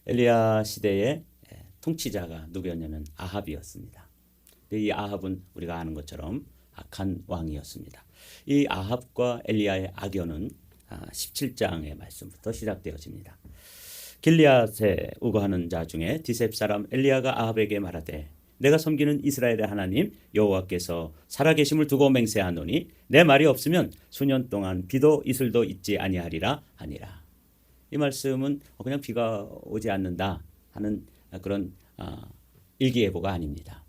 엘리야 시대의 통치자가 누구였냐면 아합이었습니다. 이 아합은 우리가 아는 것처럼 악한 왕이었습니다. 이 아합과 엘리야의 악연은 17장의 말씀부터 시작되어집니다. 길리앗에 우거하는 자 중에 디셉 사람 엘리야가 아합에게 말하되 내가 섬기는 이스라엘의 하나님 여호와께서 살아계심을 두고 맹세하노니 내 말이 없으면 수년 동안 비도 이슬도 있지 아니하리라 하니라. 이 말씀은 그냥 비가 오지 않는다 하는 그런 일기예보가 아닙니다.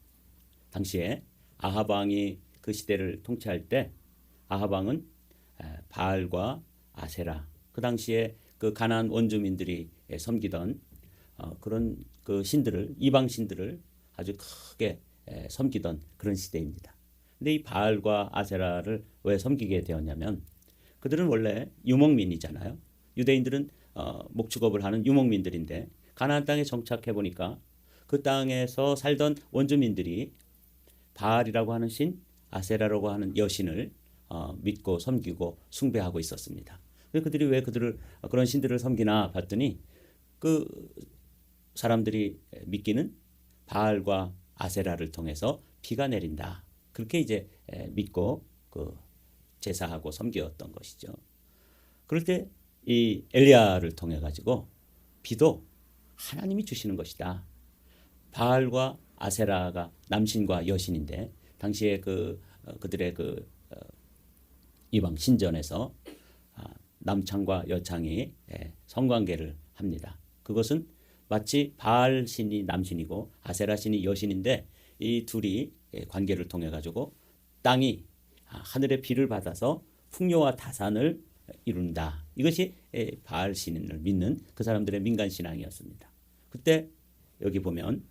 당시에 아합 왕이 그 시대를 통치할 때 아합 왕은 바알과 아세라, 그 당시에 그 가나안 원주민들이 섬기던 그런 그 신들을, 이방 신들을 아주 크게 섬기던 그런 시대입니다. 근데 이 바알과 아세라를 왜 섬기게 되었냐면 그들은 원래 유목민이잖아요. 유대인들은 목축업을 하는 유목민들인데 가나안 땅에 정착해 보니까 그 땅에서 살던 원주민들이 바알이라고 하는 신, 아세라라고 하는 여신을 믿고 섬기고 숭배하고 있었습니다. 그들이 왜 그런 신들을 섬기나 봤더니 그 사람들이 믿기는 바알과 아세라를 통해서 비가 내린다. 그렇게 이제 믿고 그 제사하고 섬겼던 것이죠. 그럴 때 이 엘리야를 통해 가지고 비도 하나님이 주시는 것이다. 바알과 아세라가 남신과 여신인데 당시에 그들의 이방 신전에서 남창과 여창이 성관계를 합니다. 그것은 마치 바알 신이 남신이고 아세라 신이 여신인데 이 둘이 관계를 통해 가지고 땅이 하늘의 비를 받아서 풍요와 다산을 이룬다. 이것이 바알 신을 믿는 그 사람들의 민간 신앙이었습니다. 그때 여기 보면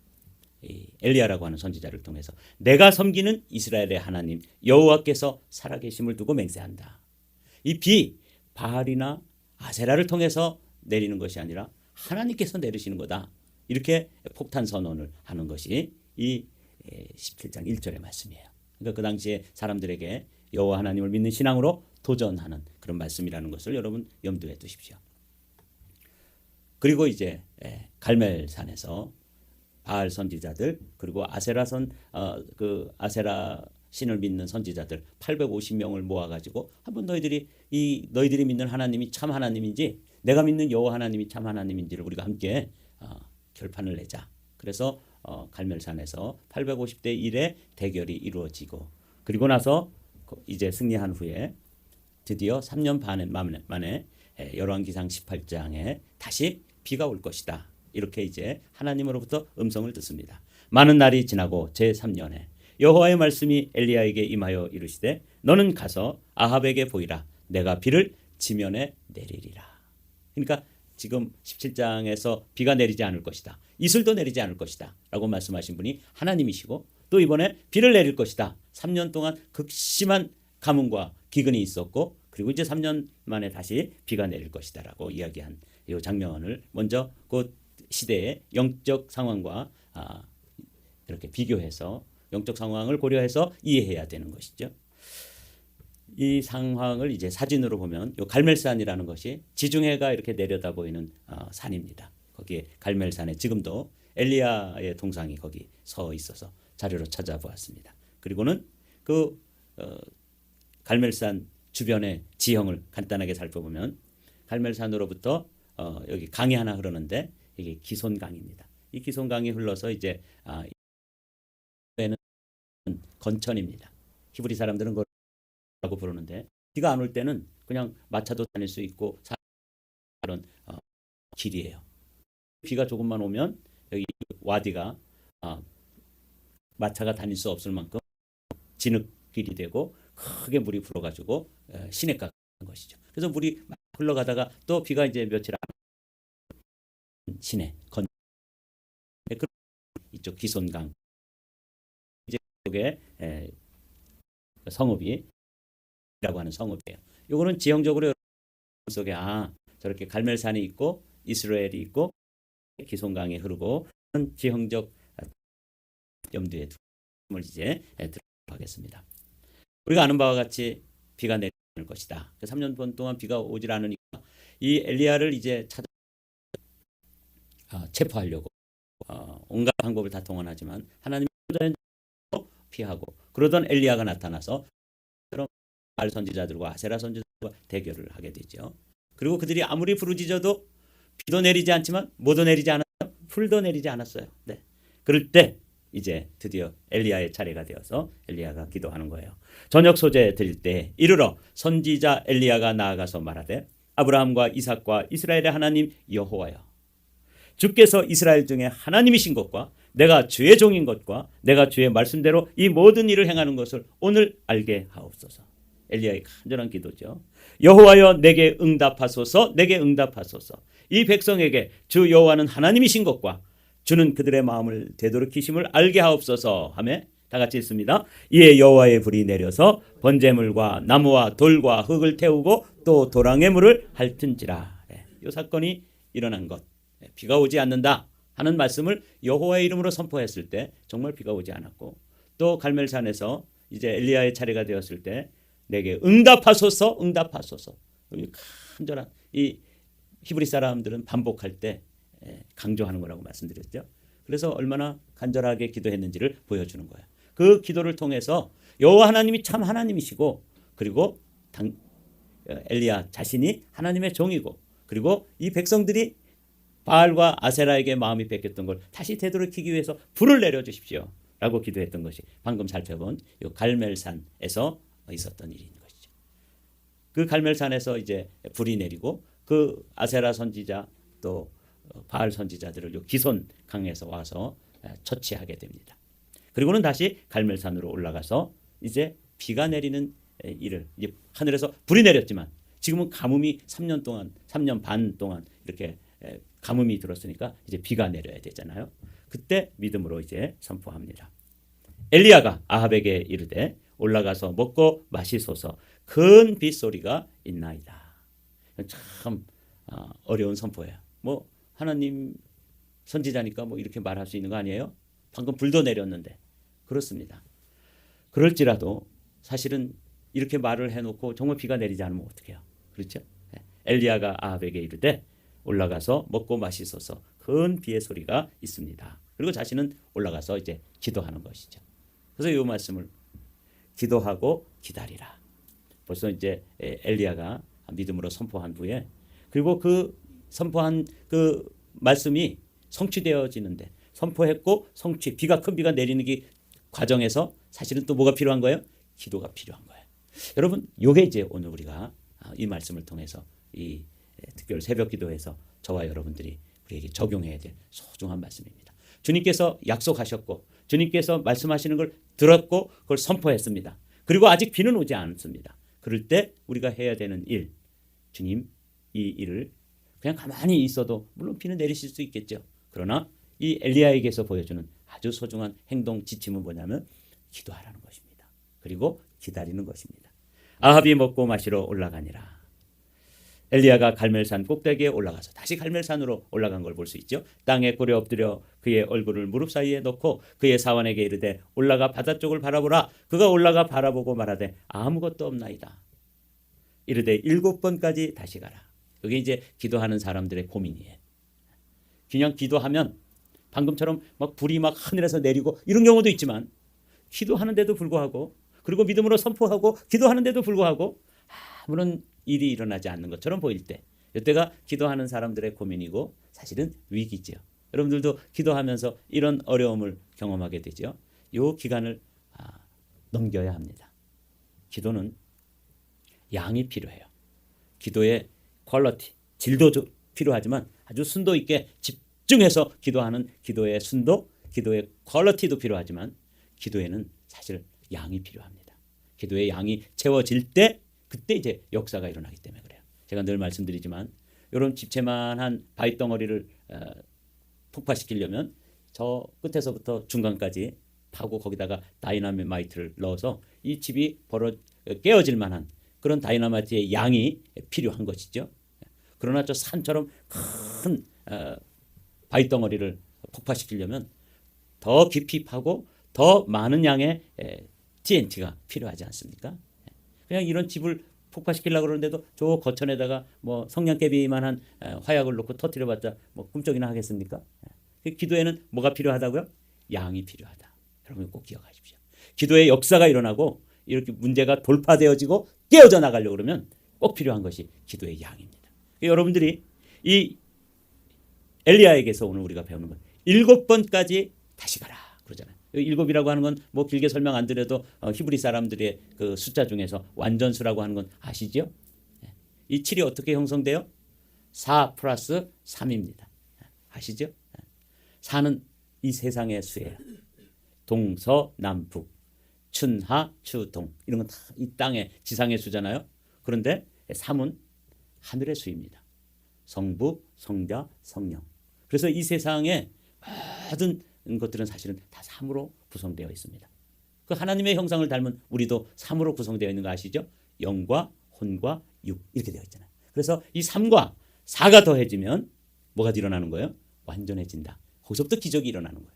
엘리야라고 하는 선지자를 통해서 내가 섬기는 이스라엘의 하나님 여호와께서 살아계심을 두고 맹세한다. 이 비 바알이나 아세라를 통해서 내리는 것이 아니라 하나님께서 내리시는 거다. 이렇게 폭탄 선언을 하는 것이 이 17장 1절의 말씀이에요. 그러니까 그 당시에 사람들에게 여호와 하나님을 믿는 신앙으로 도전하는 그런 말씀이라는 것을 여러분 염두에 두십시오. 그리고 이제 갈멜산에서 바알 선지자들 그리고 아세라 신을 믿는 선지자들 850명을 모아가지고 한번 너희들이 믿는 하나님이 참 하나님인지 내가 믿는 여호와 하나님이 참 하나님인지를 우리가 함께 결판을 내자. 그래서 갈멜산에서 850대 1의 대결이 이루어지고 그리고 나서 이제 승리한 후에 드디어 3년 반 만에 열왕기상 18장에 다시 비가 올 것이다. 이렇게 이제 하나님으로부터 음성을 듣습니다. 많은 날이 지나고 제3년에 여호와의 말씀이 엘리야에게 임하여 이르시되 너는 가서 아합에게 보이라. 내가 비를 지면에 내리리라. 그러니까 지금 17장에서 비가 내리지 않을 것이다. 이슬도 내리지 않을 것이다. 라고 말씀하신 분이 하나님이시고 또 이번에 비를 내릴 것이다. 3년 동안 극심한 가뭄과 기근이 있었고 그리고 이제 3년 만에 다시 비가 내릴 것이다. 라고 이야기한 이 장면을 먼저 그 시대의 영적 상황과 이렇게 비교해서 영적 상황을 고려해서 이해해야 되는 것이죠. 이 상황을 이제 사진으로 보면 요 갈멜산이라는 것이 지중해가 이렇게 내려다 보이는 산입니다. 거기에 갈멜산에 지금도 엘리야의 동상이 거기 서 있어서 자료로 찾아보았습니다. 그리고는 그 갈멜산 주변의 지형을 간단하게 살펴보면 갈멜산으로부터 여기 강이 하나 흐르는데 이게 기손강입니다. 이 기손강이 흘러서 이제 건천입니다. 히브리 사람들은 그라고 부르는데 비가 안 올 때는 그냥 마차도 다닐 수 있고 그런 길이에요. 비가 조금만 오면 여기 와디가 마차가 다닐 수 없을 만큼 진흙길이 되고 크게 물이 불어가지고 시냇가 가는 것이죠. 그래서 물이 막 흘러가다가 또 비가 이제 며칠 안 시내 건 이쪽 기손강 이제 이쪽에 성읍이 라고 하는 성읍이에요. 이거는 지형적으로 속에 저렇게 갈멜산이 있고 이스라엘이 있고 기손강이 흐르고 지형적 염두에 두고 이제 들어가겠습니다. 우리가 아는 바와 같이 비가 내릴 것이다. 3년 동안 비가 오질 않으니까 이 엘리야를 이제 찾아 체포하려고 온갖 방법을 다 동원하지만 하나님이 피하고, 그러던 엘리야가 나타나서 바알 선지자들과 아세라 선지자들과 대결을 하게 되죠. 그리고 그들이 아무리 부르짖어도 비도 내리지 않지만 뭐도 내리지 않았어요. 풀도 내리지 않았어요. 네. 그럴 때 이제 드디어 엘리야의 차례가 되어서 엘리야가 기도하는 거예요. 저녁 소재 드릴 때 이르러 선지자 엘리야가 나아가서 말하되 아브라함과 이삭과 이스라엘의 하나님 여호와여, 주께서 이스라엘 중에 하나님이신 것과 내가 주의 종인 것과 내가 주의 말씀대로 이 모든 일을 행하는 것을 오늘 알게 하옵소서. 엘리야의 간절한 기도죠. 여호와여, 내게 응답하소서, 내게 응답하소서. 이 백성에게 주 여호와는 하나님이신 것과 주는 그들의 마음을 되돌이키심을 알게 하옵소서 하며 다 같이 읽습니다. 이에 여호와의 불이 내려서 번제물과 나무와 돌과 흙을 태우고 또 도랑의 물을 핥은지라. 이 사건이 일어난 것, 비가 오지 않는다 하는 말씀을 여호와의 이름으로 선포했을 때 정말 비가 오지 않았고, 또 갈멜산에서 이제 엘리야의 차례가 되었을 때 내게 응답하소서, 응답하소서. 간절한, 이 히브리 사람들은 반복할 때 강조하는 거라고 말씀드렸죠. 그래서 얼마나 간절하게 기도했는지를 보여주는 거예요. 그 기도를 통해서 여호와 하나님이 참 하나님이시고, 그리고 엘리야 자신이 하나님의 종이고, 그리고 이 백성들이 바알과 아세라에게 마음이 뺏겼던 걸 다시 되돌이키기 위해서 불을 내려주십시오 라고 기도했던 것이 방금 살펴본 이 갈멜산에서 있었던 일인 것이죠. 그 갈멜산에서 이제 불이 내리고 그 아세라 선지자 또 바알 선지자들을 요 기손 강에서 와서 처치하게 됩니다. 그리고는 다시 갈멜산으로 올라가서 이제 비가 내리는 일을, 이제 하늘에서 불이 내렸지만 지금은 가뭄이 3년 반 동안 이렇게 가뭄이 들었으니까 이제 비가 내려야 되잖아요. 그때 믿음으로 이제 선포합니다. 엘리야가 아합에게 이르되 올라가서 먹고 마시소서, 큰 빗소리가 있나이다. 참 어려운 선포예요. 뭐 하나님 선지자니까 뭐 이렇게 말할 수 있는 거 아니에요? 방금 불도 내렸는데. 그렇습니다. 그럴지라도 사실은 이렇게 말을 해놓고 정말 비가 내리지 않으면 어떡해요? 그렇죠? 엘리야가 아합에게 이르되 올라가서 먹고 마시소서, 큰 비의 소리가 있습니다. 그리고 자신은 올라가서 이제 기도하는 것이죠. 그래서 이 말씀을 기도하고 기다리라. 벌써 이제 엘리야가 믿음으로 선포한 후에, 그리고 그 선포한 그 말씀이 성취되어지는데, 선포했고 성취, 큰 비가 내리는 그 과정에서 사실은 또 뭐가 필요한 거예요? 기도가 필요한 거예요. 여러분, 이게 이제 오늘 우리가 이 말씀을 통해서 이 특별 새벽 기도에서 저와 여러분들이 우리에게 적용해야 될 소중한 말씀입니다. 주님께서 약속하셨고 주님께서 말씀하시는 걸 들었고 그걸 선포했습니다. 그리고 아직 비는 오지 않습니다. 그럴 때 우리가 해야 되는 일, 주님 이 일을 그냥 가만히 있어도 물론 비는 내리실 수 있겠죠. 그러나 이 엘리야에게서 보여주는 아주 소중한 행동 지침은 뭐냐면 기도하라는 것입니다. 그리고 기다리는 것입니다. 아합이 먹고 마시러 올라가니라. 엘리야가 갈멜산 꼭대기에 올라가서 다시 갈멜산으로 올라간 걸 볼 수 있죠. 땅에 꿇어 엎드려 그의 얼굴을 무릎 사이에 넣고 그의 사환에게 이르되 올라가 바다 쪽을 바라보라. 그가 올라가 바라보고 말하되 아무것도 없나이다. 이르되 7번까지 다시 가라. 이게 이제 기도하는 사람들의 고민이에요. 그냥 기도하면 방금처럼 막 불이 막 하늘에서 내리고 이런 경우도 있지만, 기도하는데도 불구하고, 그리고 믿음으로 선포하고 기도하는데도 불구하고 아무런 일이 일어나지 않는 것처럼 보일 때, 이때가 기도하는 사람들의 고민이고 사실은 위기죠. 여러분들도 기도하면서 이런 어려움을 경험하게 되죠. 이 기간을 넘겨야 합니다. 기도는 양이 필요해요. 기도의 퀄리티, 질도 필요하지만 아주 순도 있게 집중해서 기도하는 기도의 순도, 기도의 퀄리티도 필요하지만 기도에는 사실 양이 필요합니다. 기도의 양이 채워질 때 그때 이제 역사가 일어나기 때문에 그래요. 제가 늘 말씀드리지만 이런 집채만한 바위 덩어리를 폭파시키려면 저 끝에서부터 중간까지 파고 거기다가 다이나마이트를 넣어서 이 집이 깨어질 만한 그런 다이나마이트의 양이 필요한 것이죠. 그러나 저 산처럼 큰 바위 덩어리를 폭파시키려면 더 깊이 파고 더 많은 양의 TNT가 필요하지 않습니까? 그냥 이런 집을 폭파시키려고 그러는데도 저 거천에다가 뭐 성냥개비만한 화약을 놓고 터뜨려봤자 뭐 꿈쩍이나 하겠습니까? 기도에는 뭐가 필요하다고요? 양이 필요하다. 여러분 꼭 기억하십시오. 기도의 역사가 일어나고 이렇게 문제가 돌파되어지고 깨어져 나가려고 그러면 꼭 필요한 것이 기도의 양입니다. 여러분들이 이 엘리야에게서 오늘 우리가 배우는 건 7번까지 다시 가라 그러잖아요. 7이라고 하는 건 뭐 길게 설명 안 드려도 히브리 사람들의 그 숫자 중에서 완전수라고 하는 건 아시죠? 이 7이 어떻게 형성돼요? 4 플러스 3입니다. 아시죠? 4는 이 세상의 수예요. 동서남북, 춘하, 추동 이런 건 다 이 땅의 지상의 수잖아요. 그런데 3은 하늘의 수입니다. 성부, 성자, 성령. 그래서 이 세상의 모든 것들은 사실은 다 3으로 구성되어 있습니다. 그 하나님의 형상을 닮은 우리도 3으로 구성되어 있는 거 아시죠? 영과 혼과 육 이렇게 되어 있잖아요. 그래서 이 3과 4가 더해지면 뭐가 일어나는 거예요? 완전해진다. 거기서부터 기적이 일어나는 거예요.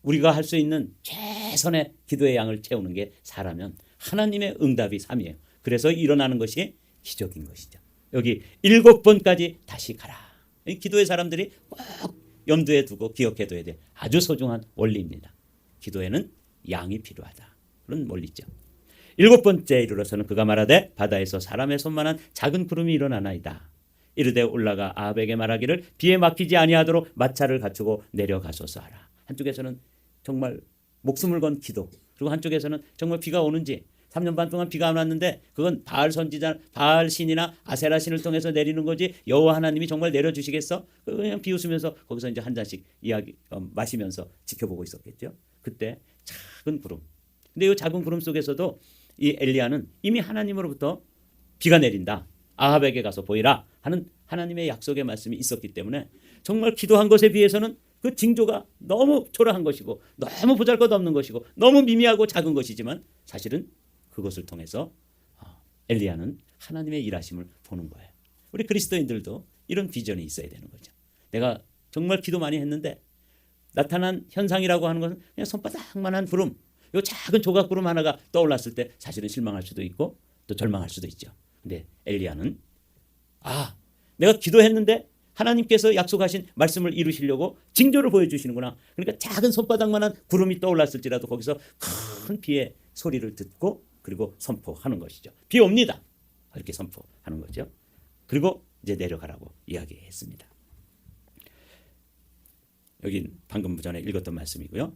우리가 할 수 있는 최선의 기도의 양을 채우는 게 4라면 하나님의 응답이 3이에요. 그래서 일어나는 것이 기적인 것이죠. 여기 7번까지 다시 가라. 이 기도의 사람들이 꼭 염두에 두고 기억해둬야 될 아주 소중한 원리입니다. 기도에는 양이 필요하다. 그런 원리죠. 7번째에 이르러서는 그가 말하되 바다에서 사람의 손만한 작은 구름이 일어나나이다. 이르되 올라가 아합에게 말하기를 비에 막히지 아니하도록 마차를 갖추고 내려가소서 하라. 한쪽에서는 정말 목숨을 건 기도, 그리고 한쪽에서는 정말 비가 오는지 3년 반 동안 비가 안 왔는데 그건 바알 선지자, 바알 신이나 아세라 신을 통해서 내리는 거지 여호와 하나님이 정말 내려주시겠어? 그냥 비웃으면서 거기서 이제 한 잔씩 이야기 마시면서 지켜보고 있었겠죠. 그때 작은 구름. 근데 이 작은 구름 속에서도 이 엘리야는 이미 하나님으로부터 비가 내린다. 아합에게 가서 보이라 하는 하나님의 약속의 말씀이 있었기 때문에 정말 기도한 것에 비해서는 그 징조가 너무 초라한 것이고 너무 보잘것없는 것이고 너무 미미하고 작은 것이지만 사실은 그것을 통해서 엘리야는 하나님의 일하심을 보는 거예요. 우리 그리스도인들도 이런 비전이 있어야 되는 거죠. 내가 정말 기도 많이 했는데 나타난 현상이라고 하는 것은 그냥 손바닥만한 구름, 이 작은 조각 구름 하나가 떠올랐을 때 사실은 실망할 수도 있고 또 절망할 수도 있죠. 근데 엘리야는 내가 기도했는데 하나님께서 약속하신 말씀을 이루시려고 징조를 보여주시는구나. 그러니까 작은 손바닥만한 구름이 떠올랐을지라도 거기서 큰 비의 소리를 듣고 그리고 선포하는 것이죠. 비 옵니다. 이렇게 선포하는 거죠. 그리고 이제 내려가라고 이야기했습니다. 여긴 방금 전에 읽었던 말씀이고요.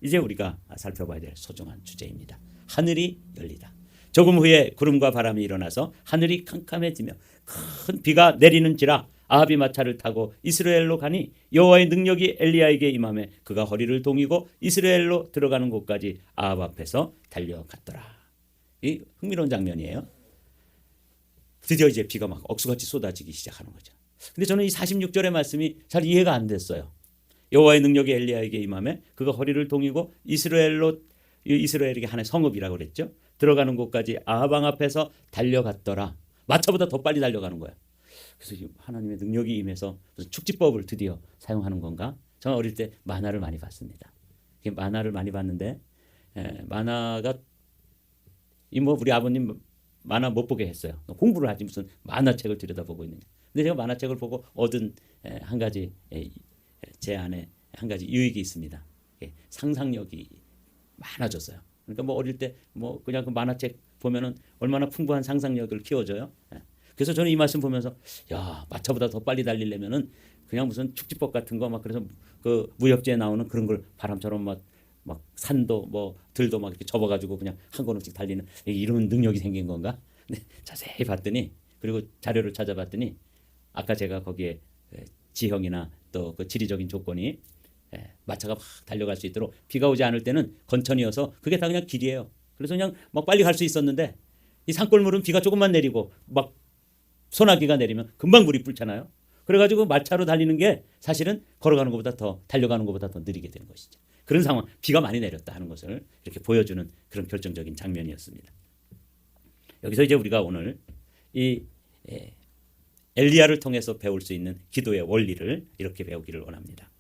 이제 우리가 살펴봐야 될 소중한 주제입니다. 하늘이 열리다. 조금 후에 구름과 바람이 일어나서 하늘이 캄캄해지며 큰 비가 내리는지라 아합이 마차를 타고 이스라엘로 가니 여호와의 능력이 엘리야에게 임하매 그가 허리를 동이고 이스라엘로 들어가는 곳까지 아합 앞에서 달려갔더라. 이 흥미로운 장면이에요. 드디어 이제 비가 막 억수같이 쏟아지기 시작하는 거죠. 근데 저는 이 46절의 말씀이 잘 이해가 안 됐어요. 여호와의 능력이 엘리야에게 임하매 그가 허리를 동이고 이스라엘에게 하나의 성읍이라고 그랬죠. 들어가는 곳까지 아합 왕 앞에서 달려갔더라. 마차보다 더 빨리 달려가는 거예요. 그래서 하나님의 능력이 임해서 무슨 축지법을 드디어 사용하는 건가? 저는 어릴 때 만화를 많이 봤습니다. 만화를 많이 봤는데 만화가 우리 아버님 만화 못 보게 했어요. 공부를 하지 무슨 만화책을 들여다보고 있느냐. 근데 제가 만화책을 보고 얻은 한 가지 제 안에 한 가지 유익이 있습니다. 상상력이 많아졌어요. 그러니까 뭐 어릴 때 뭐 그냥 그 만화책 보면은 얼마나 풍부한 상상력을 키워줘요. 그래서 저는 이 말씀 보면서 마차보다 더 빨리 달리려면은 그냥 무슨 축지법 같은 거 막 그래서 그 무협지에 나오는 그런 걸 바람처럼 막 산도 뭐 들도 막 이렇게 접어가지고 그냥 한 걸음씩 달리는 이런 능력이 생긴 건가? 근데 자세히 봤더니 그리고 자료를 찾아봤더니 아까 제가 거기에 지형이나 또 그 지리적인 조건이 마차가 막 달려갈 수 있도록 비가 오지 않을 때는 건천이어서 그게 다 그냥 길이에요. 그래서 그냥 막 빨리 갈 수 있었는데 이 산골물은 비가 조금만 내리고 막 소나기가 내리면 금방 물이 불잖아요. 그래가지고 마차로 달리는 게 사실은 걸어가는 것보다 더 달려가는 것보다 더 느리게 되는 것이죠. 그런 상황, 비가 많이 내렸다 하는 것을 이렇게 보여주는 그런 결정적인 장면이었습니다. 여기서 이제 우리가 오늘 이 엘리야를 통해서 배울 수 있는 기도의 원리를 이렇게 배우기를 원합니다.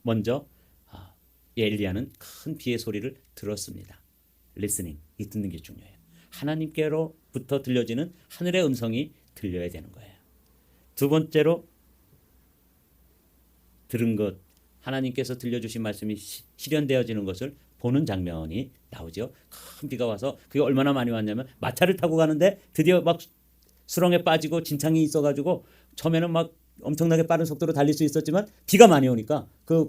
먼저 이 엘리야는 큰 비의 소리를 들었습니다. listening, 이 듣는 게 중요해요. 하나님께로부터 들려지는 하늘의 음성이 들려야 되는 거예요. 두 번째로 들은 것, 하나님께서 들려주신 말씀이 실현되어지는 것을 보는 장면이 나오죠. 큰 비가 와서 그게 얼마나 많이 왔냐면 마차를 타고 가는데 드디어 막 수렁에 빠지고 진창이 있어가지고 처음에는 막 엄청나게 빠른 속도로 달릴 수 있었지만 비가 많이 오니까 그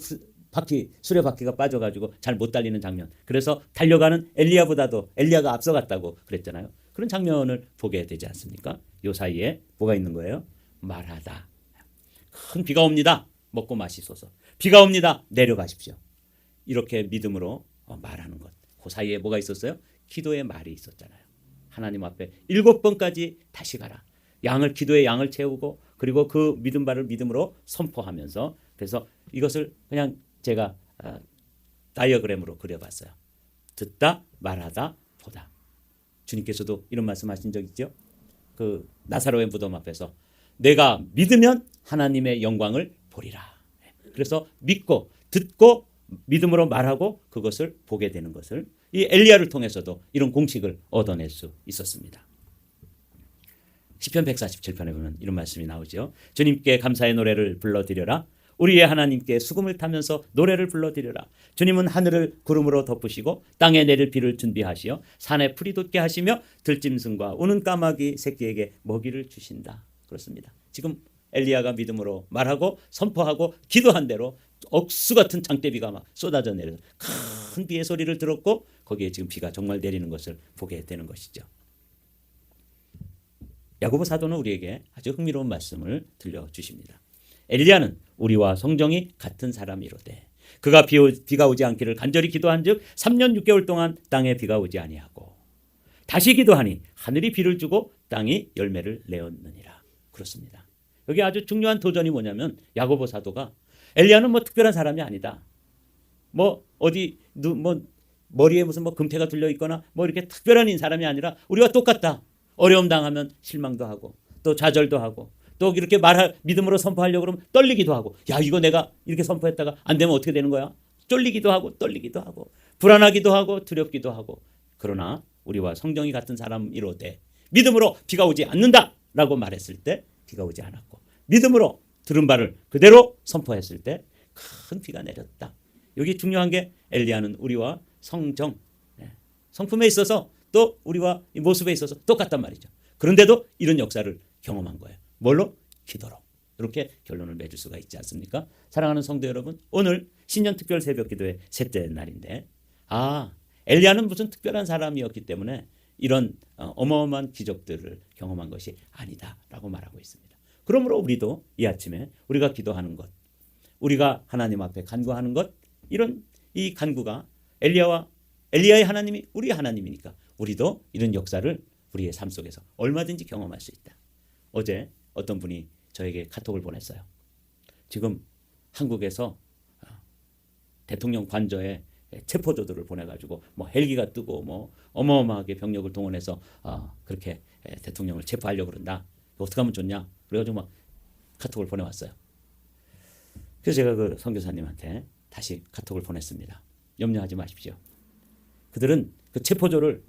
수레바퀴가 빠져가지고 잘 못 달리는 장면. 그래서 달려가는 엘리야가 앞서갔다고 그랬잖아요. 그런 장면을 보게 되지 않습니까? 요 사이에 뭐가 있는 거예요? 말하다. 큰 비가 옵니다. 먹고 마시소서. 비가 옵니다. 내려가십시오. 이렇게 믿음으로 말하는 것. 그 사이에 뭐가 있었어요? 기도의 말이 있었잖아요. 하나님 앞에 7번까지 다시 가라. 기도의 양을 채우고 그리고 그 믿음 바를 믿음으로 선포하면서, 그래서 이것을 그냥 제가 다이어그램으로 그려봤어요. 듣다, 말하다, 보다. 주님께서도 이런 말씀하신 적 있죠. 그 나사로의 무덤 앞에서 내가 믿으면 하나님의 영광을 보리라. 그래서 믿고 듣고 믿음으로 말하고 그것을 보게 되는 것을 이 엘리야를 통해서도 이런 공식을 얻어낼 수 있었습니다. 시편 147편에 보면 이런 말씀이 나오죠. 주님께 감사의 노래를 불러드려라. 우리의 하나님께 수금을 타면서 노래를 불러드려라. 주님은 하늘을 구름으로 덮으시고 땅에 내릴 비를 준비하시어 산에 풀이 돋게 하시며 들짐승과 우는 까마귀 새끼에게 먹이를 주신다. 그렇습니다. 지금 엘리야가 믿음으로 말하고 선포하고 기도한 대로 억수 같은 장대비가 막 쏟아져 내려서 큰 비의 소리를 들었고 거기에 지금 비가 정말 내리는 것을 보게 되는 것이죠. 야고보 사도는 우리에게 아주 흥미로운 말씀을 들려주십니다. 엘리야는 우리와 성정이 같은 사람이로되 그가 비가 오지 않기를 간절히 기도한즉 3년 6개월 동안 땅에 비가 오지 아니하고 다시 기도하니 하늘이 비를 주고 땅이 열매를 내었느니라. 그렇습니다. 여기 아주 중요한 도전이 뭐냐면 야고보 사도가 엘리야는 뭐 특별한 사람이 아니다. 뭐 어디 뭐 머리에 무슨 뭐 금태가 둘려 있거나 뭐 이렇게 특별한 사람이 아니라 우리와 똑같다. 어려움 당하면 실망도 하고 또 좌절도 하고 또 이렇게 믿음으로 선포하려고 그러면 떨리기도 하고, 야 이거 내가 이렇게 선포했다가 안 되면 어떻게 되는 거야? 쫄리기도 하고 떨리기도 하고 불안하기도 하고 두렵기도 하고, 그러나 우리와 성정이 같은 사람이로되 믿음으로 비가 오지 않는다라고 말했을 때 비가 오지 않았고 믿음으로 들은 바를 그대로 선포했을 때 큰 비가 내렸다. 여기 중요한 게 엘리야는 우리와 성정, 성품에 있어서 또 우리와 이 모습에 있어서 똑같단 말이죠. 그런데도 이런 역사를 경험한 거예요. 뭘로? 기도로. 이렇게 결론을 맺을 수가 있지 않습니까? 사랑하는 성도 여러분, 오늘 신년 특별 새벽 기도의 셋째 날인데, 엘리야는 무슨 특별한 사람이었기 때문에 이런 어마어마한 기적들을 경험한 것이 아니다라고 말하고 있습니다. 그러므로 우리도 이 아침에 우리가 기도하는 것, 우리가 하나님 앞에 간구하는 것, 이런 이 간구가 엘리야의 하나님이 우리의 하나님이니까 우리도 이런 역사를 우리의 삶 속에서 얼마든지 경험할 수 있다. 어제 어떤 분이 저에게 카톡을 보냈어요. 지금 한국에서 대통령 관저에 체포조들을 보내가지고 뭐 헬기가 뜨고 뭐 어마어마하게 병력을 동원해서 그렇게 대통령을 체포하려고 그런다. 어떻게 하면 좋냐? 그래가지고 막 카톡을 보내왔어요. 그래서 제가 그 선교사님한테 다시 카톡을 보냈습니다. 염려하지 마십시오. 그들은 그 체포조를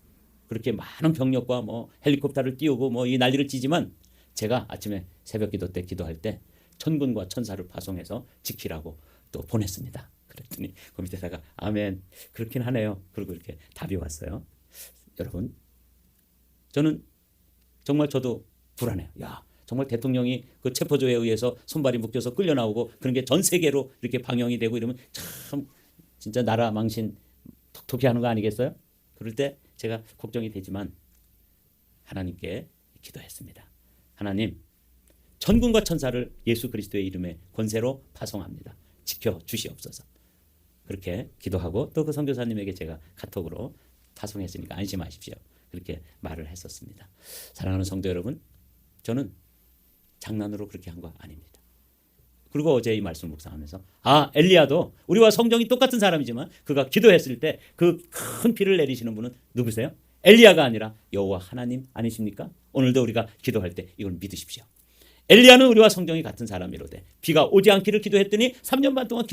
그렇게 많은 병력과 뭐 헬리콥터를 띄우고 뭐 이 난리를 치지만 제가 아침에 새벽 기도 때 기도할 때 천군과 천사를 파송해서 지키라고 또 보냈습니다. 그랬더니 그 밑에다가 아멘, 그렇긴 하네요. 그리고 이렇게 답이 왔어요. 여러분, 저는 정말 저도 불안해요. 야, 정말 대통령이 그 체포조에 의해서 손발이 묶여서 끌려 나오고 그런 게 전 세계로 이렇게 방영이 되고 이러면 참 진짜 나라 망신 톡톡히 하는 거 아니겠어요? 그럴 때 제가 걱정이 되지만 하나님께 기도했습니다. 하나님, 천군과 천사를 예수 그리스도의 이름에 권세로 파송합니다. 지켜 주시옵소서. 그렇게 기도하고 또 그 선교사님에게 제가 카톡으로 파송했으니까 안심하십시오. 그렇게 말을 했었습니다. 사랑하는 성도 여러분, 저는 장난으로 그렇게 한 거 아닙니다. 그리고 어제 이 말씀 묵상하면서 엘리야도 우리와 성정이 똑같은 사람이지만 그가 기도했을 때 그 큰 비를 내리시는 분은 누구세요? 엘리야가 아니라 여호와 하나님 아니십니까? 오늘도 우리가 기도할 때 이걸 믿으십시오. 엘리야는 우리와 성정이 같은 사람이로되 비가 오지 않기를 기도했더니 3년 반 동안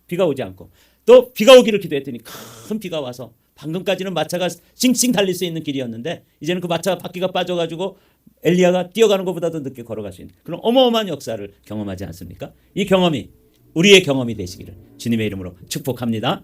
비가 오지 않고 또 비가 오기를 기도했더니 큰 비가 와서 방금까지는 마차가 싱싱 달릴 수 있는 길이었는데 이제는 그 마차 바퀴가 빠져가지고 엘리야가 뛰어가는 것보다도 늦게 걸어갈 수 있는 그런 어마어마한 역사를 경험하지 않습니까? 이 경험이 우리의 경험이 되시기를 주님의 이름으로 축복합니다.